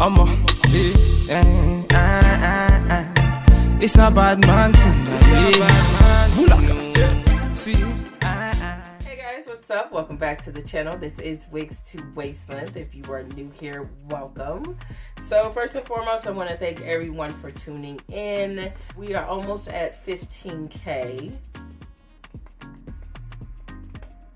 It's a bad man thing. Hey guys, what's up? Welcome back to the channel. This is Wigs to Waist Length. If you are new here, welcome. So first and foremost, I want to thank everyone for tuning in. We are almost at 15K.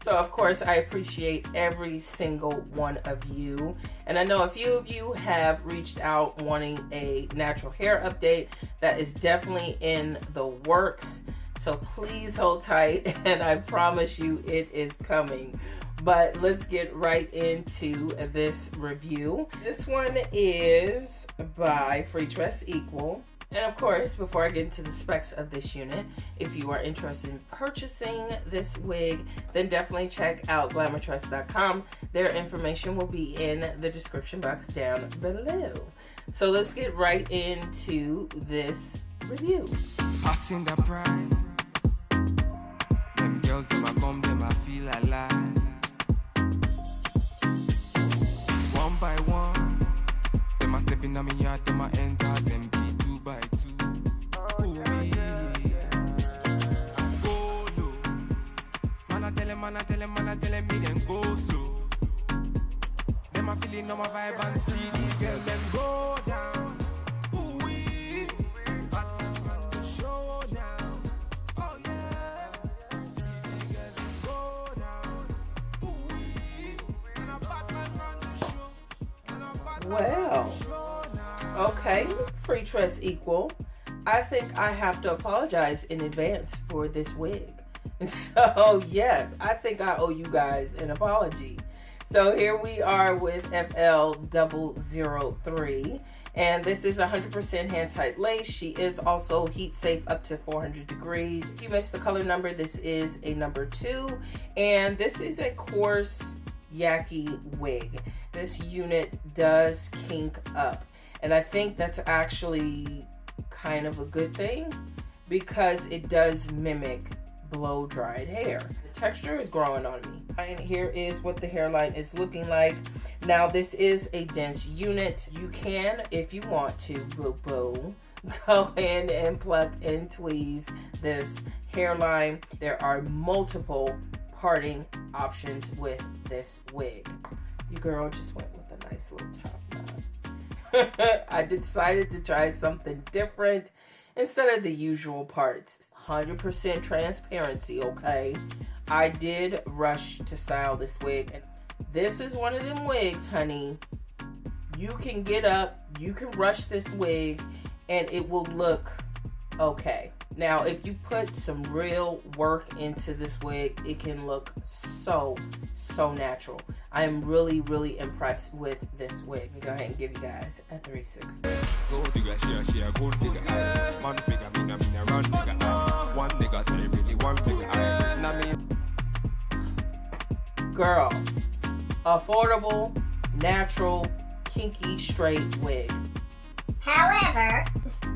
So of course, I appreciate every single one of you. And I know a few of you have reached out wanting a natural hair update. That is definitely in the works. So please hold tight, and I promise you it is coming. But let's get right into this review. This one is by Freetress Equal. And of course, before I get into the specs of this unit, if you are interested in purchasing this wig, then definitely check out GLAMOURTRESS.com. Their information will be in the description box down below. So let's get right into this review. I seen the pride. Them girls, them I come, them I feel alive. One by one, them I step in on me yard, them I enter, them be 2 by 2. Ooh, yeah. Go low. Man I tell him, man I tell him, man I tell him, me then go slow. Them I feeling on my vibe and see these girls, them go down. Ooh, wee. Hot on the show now. Oh yeah. See these girls, them go down. Ooh, wee. And a bad man run the show. And a bad man run the show. Okay, Freetress Equal. I think I have to apologize in advance for this wig. So yes, I think I owe you guys an apology. So here we are with FL003, and this is 100% hand-tight lace. She is also heat safe up to 400 degrees. If you missed the color number, this is a number 2, and this is a coarse yaki wig. This unit does kink up. And I think that's actually kind of a good thing because it does mimic blow-dried hair. The texture is growing on me. And here is what the hairline is looking like. Now this is a dense unit. You can, if you want to, boo-boo, go in and pluck and tweeze this hairline. There are multiple parting options with this wig. Your girl just went with a nice little top knot. I decided to try something different instead of the usual parts. 100% transparency, okay? I did rush to style this wig, and this is one of them wigs, honey. You can get up, you can rush this wig, and it will look okay. Now, if you put some real work into this wig, it can look so natural. I am really, really impressed with this wig. Let me go ahead and give you guys a 360. Girl, affordable, natural, kinky, straight wig. However,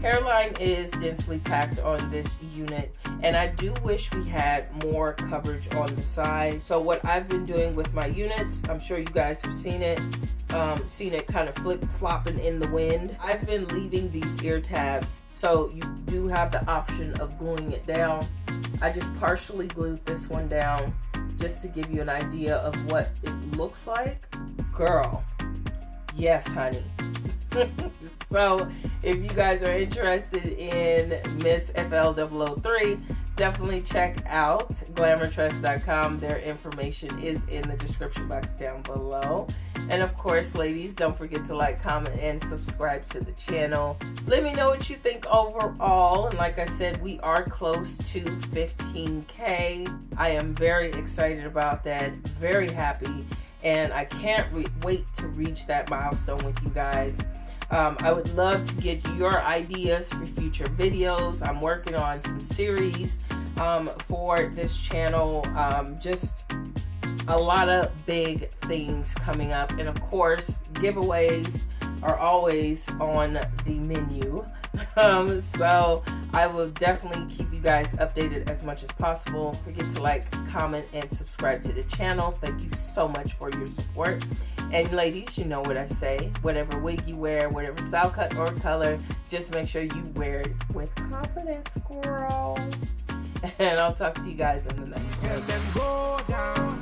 hairline is densely packed on this unit, and I do wish we had more coverage on the side. So what I've been doing with my units, I'm sure you guys have seen it kind of flip-flopping in the wind. I've been leaving these ear tabs, so you do have the option of gluing it down. I just partially glued this one down just to give you an idea of what it looks like. Girl, yes, honey. So if you guys are interested in Miss FL003, definitely check out GLAMOURTRESS.com. Their information is in the description box down below. And of course, ladies, don't forget to like, comment, and subscribe to the channel. Let me know what you think overall. And like I said, we are close to 15K. I am very excited about that, very happy. And I can't wait to reach that milestone with you guys. I would love to get your ideas for future videos. I'm working on some series for this channel. Just a lot of big things coming up. And of course, giveaways are always on the menu. So I will definitely keep you guys updated as much as possible. Don't forget to like, comment, and subscribe to the channel. Thank you so much for your support. And ladies, you know what I say. Whatever wig you wear, whatever style cut or color, just make sure you wear it with confidence, girl. And I'll talk to you guys in the next one. Girl, them go down.